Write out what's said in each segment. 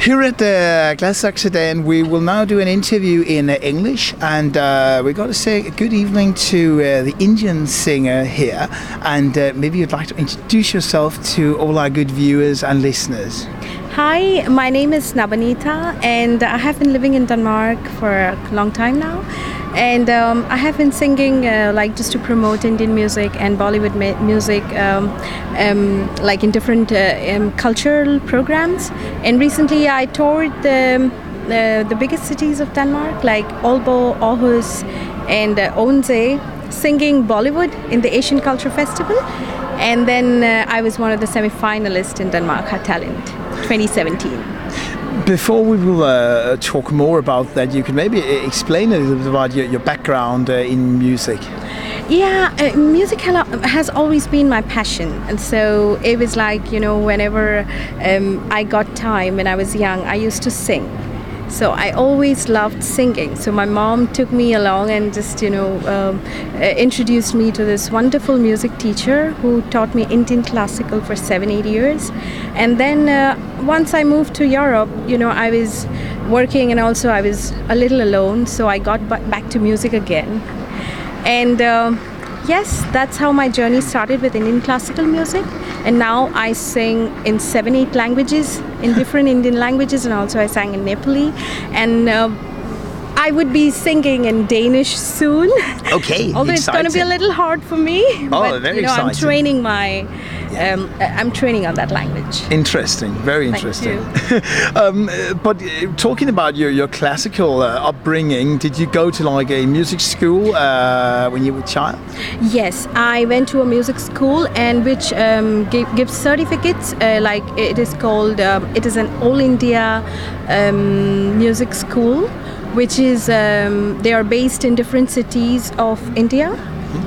Here at Gladsaxedagen, we will now do an interview in English, and we're going to say good evening to the Indian singer here, and maybe you'd like to introduce yourself to all our good viewers and listeners. Hi, my name is Nabanita, and I have been living in Denmark for a long time now. And I have been singing just to promote Indian music and Bollywood music like in different cultural programs. And recently I toured the biggest cities of Denmark like Aalborg, Aarhus and Odense, singing Bollywood in the Asian Culture Festival. And then I was one of the semifinalists in Denmark Got Talent 2017. Before we will talk more about that, you can maybe explain a little bit about your background in music. Yeah, music has always been my passion, and so it was like, whenever I got time when I was young, I used to sing. So I always loved singing. So my mom took me along and just, introduced me to this wonderful music teacher who taught me Indian classical for 7-8 years. And then once I moved to Europe, I was working and also I was a little alone. So I got back to music again. And yes, that's how my journey started with Indian classical music. And now I sing in 7-8 languages, in different Indian languages, and also I sang in Nepali. And I would be singing in Danish soon. Okay, although it's going to be a little hard for me. But, very exciting. I'm training I'm training on that language. Interesting, very interesting. But talking about your classical upbringing, did you go to like a music school when you were a child? Yes, I went to a music school and which gives certificates. Like it is called, it is an All India music school, which is they are based in different cities of India.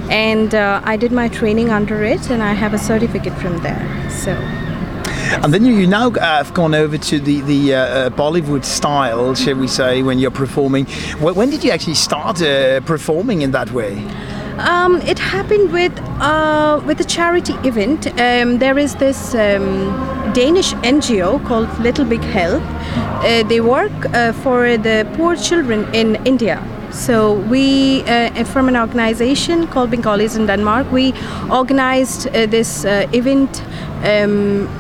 And I did my training under it, and I have a certificate from there. So, and then you now have gone over to the Bollywood style, shall we say, when you're performing. When did you actually start performing in that way? It happened with a charity event. There is this Danish NGO called Little Big Help. They work for the poor children in India. So we, from an organization called Bengalis in Denmark, we organized this event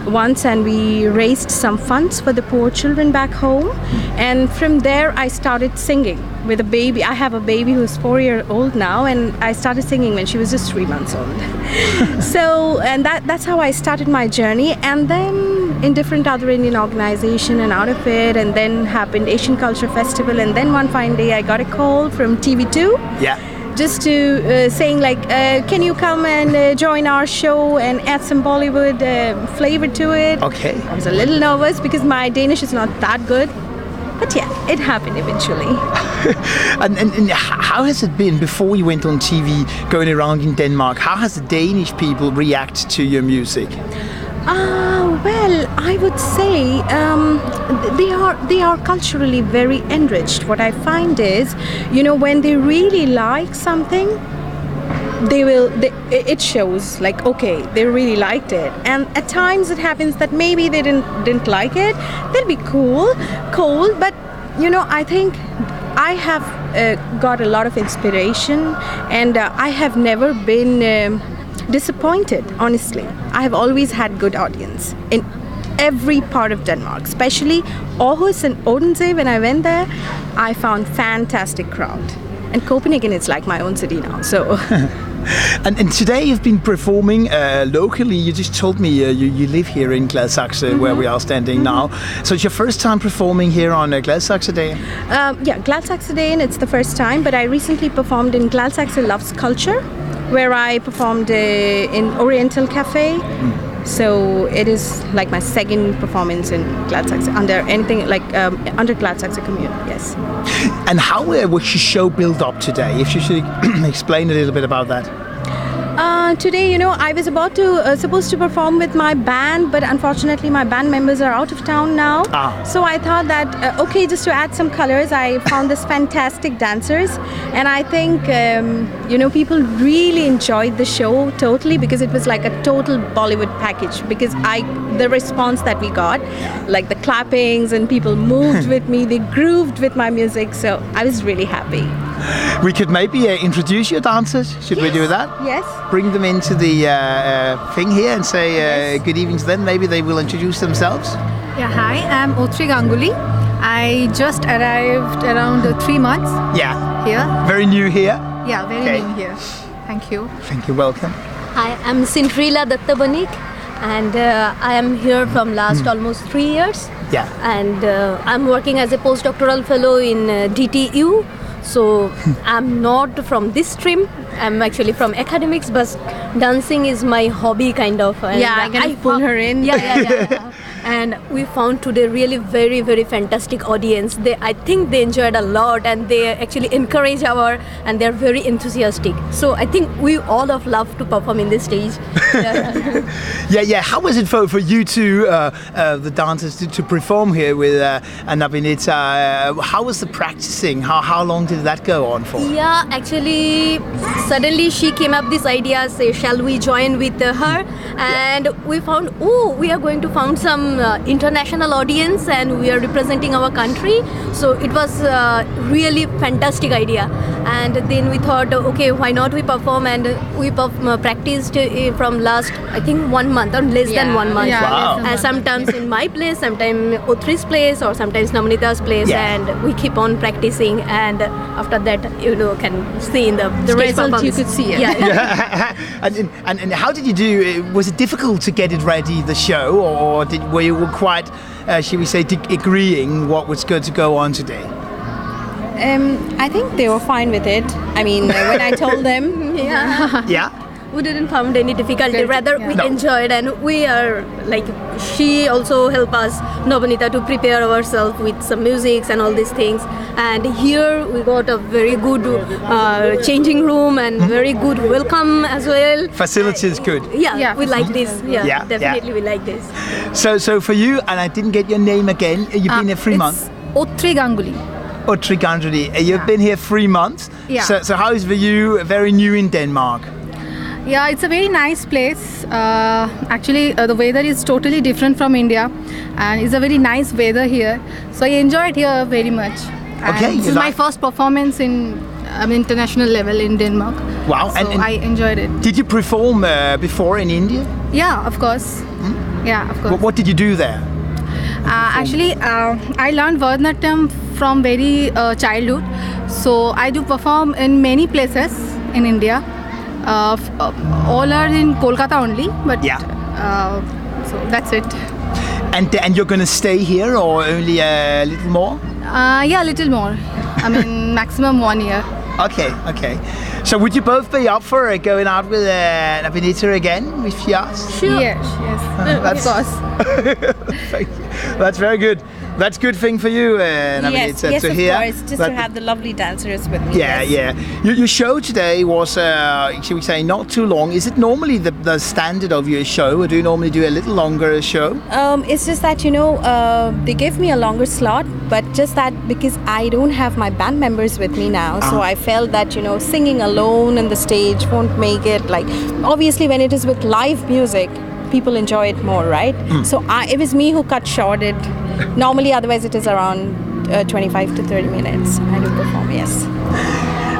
once, and we raised some funds for the poor children back home. And from there I started singing with a baby. I have a baby who's 4 years old now, and I started singing when she was just 3 months old. So, and that's how I started my journey. And then in different other Indian organization and out of it, and then happened Asian Culture Festival, and then one fine day I got a call from TV2. Yeah. Just to saying like, can you come and join our show and add some Bollywood flavor to it? Okay. I was a little nervous because my Danish is not that good. But yeah, it happened eventually. and how has it been before you went on TV going around in Denmark? How has the Danish people react to your music? Well, I would say they are culturally very enriched. What I find is, when they really like something, it shows like, okay, they really liked it. And at times it happens that maybe they didn't like it. They'll be cold, but I think I have got a lot of inspiration, and I have never been disappointed, honestly. I have always had good audience in every part of Denmark, especially Aarhus and Odense. When I went there, I found fantastic crowd. And Copenhagen is like my own city now, so... And today you've been performing locally. You just told me you live here in Gladsaxe, where we are standing now. So it's your first time performing here on Gladsaxedagen? Yeah, Gladsaxedagen, it's the first time, but I recently performed in Gladsaxe Loves Culture, where I performed in Oriental Cafe. So it is like my second performance in Gladsaxe under Gladsaxe community. Yes. And how was your show built up today? If you should explain a little bit about that. Today, I was supposed to perform with my band, but unfortunately my band members are out of town now. So I thought that, just to add some colors, I found this fantastic dancers. And I think, people really enjoyed the show totally, because it was like a total Bollywood package. Because the response that we got, like the clappings and people moved with me, they grooved with my music. So I was really happy. We could maybe introduce your dancers. Should we do that? Yes. Bring them into the thing here and say good evening to them. Maybe they will introduce themselves. Yeah, hi, I'm Otri Ganguly. I just arrived around 3 months. Yeah. Here. Very new here. Yeah, very new here. Thank you. Thank you. Welcome. Hi, I'm Sintrila Dattabanik, and I am here from last almost 3 years. Yeah. And I'm working as a postdoctoral fellow in DTU. So I'm not from this stream. I'm actually from academics, but dancing is my hobby kind of. And I'm gonna pull her in. Yeah. And we found today really very, very fantastic audience. I think they enjoyed a lot, and they actually encourage and they're very enthusiastic. So I think we all have loved to perform in this stage. Yeah. How was it for you two, the dancers, to perform here with Nabanita? How was the practicing? How long did that go on for? Yeah, actually, suddenly she came up this idea, say, shall we join with her? And we found, we are going to found some international audience, and we are representing our country. So it was a really fantastic idea. And then we thought, okay, why not we perform? And we practiced from last, I think, 1 month or less than 1 month. Wow. And sometimes in my place, sometimes Otri's place, or sometimes Nabanita's place, and we keep on practicing. And after that, can see in the result, you could see it. Yeah. And how did you do? Was it difficult to get it ready, the show, or were you quite, should we say, agreeing what was going to go on today? I think they were fine with it. I mean, when I told them, Yeah. We didn't find any difficulty. Rather, we No. enjoyed, and we are like, she also helped us, Nabanita, to prepare ourselves with some music and all these things. And here we got a very good changing room and very good welcome as well. Facilities good. Yeah, we like this. Yeah, Definitely we like this. So for you, and I didn't get your name again. You've been here 3 months. Otri Ganguly. Otri Ganguly. You've been here 3 months. Yeah. So how is for you? Very new in Denmark. Yeah, it's a very nice place. Actually, the weather is totally different from India, and it's a very nice weather here. So I enjoyed here very much. And Okay, this you is my like- first performance in international level in Denmark. Wow. So And I enjoyed it. did you perform before in India? Yeah, of course. Yeah, of course. What did you do there? Actually, I learned Bharatanatyam from very childhood. So I do perform in many places in India. All are in Kolkata only, but so that's it. And you're going to stay here, or only a little more? Yeah, a little more. I mean, maximum 1 year. Okay. So would you both be up for going out with Nabanita again, if you asked? Sure. Yes, of course. Thank you. That's very good. That's a good thing for you, Nabanita, yes, to of hear. course, just to have the lovely dancers with me. Yeah. Your show today was, shall we say, not too long. Is it normally the standard of your show, or do you normally do a little longer show? It's just that, they gave me a longer slot, but just that because I don't have my band members with me now, so I felt that, singing alone on the stage won't make it, like, obviously when it is with live music, people enjoy it more, right? So it was me who cut short it. Normally, otherwise it is around 25 to 30 minutes. I do perform, yes.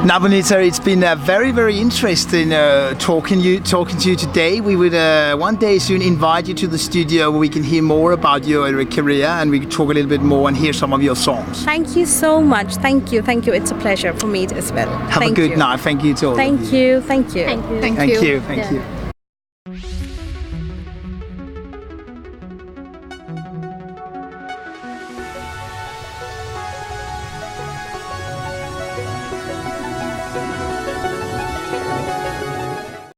Nabanita, it's been very, very interesting talking to you today. We would one day soon invite you to the studio where we can hear more about your career, and we can talk a little bit more and hear some of your songs. Thank you so much. Thank you. It's a pleasure for me as well. Have a good night. Thank you to all of you. Thank you. Thank you.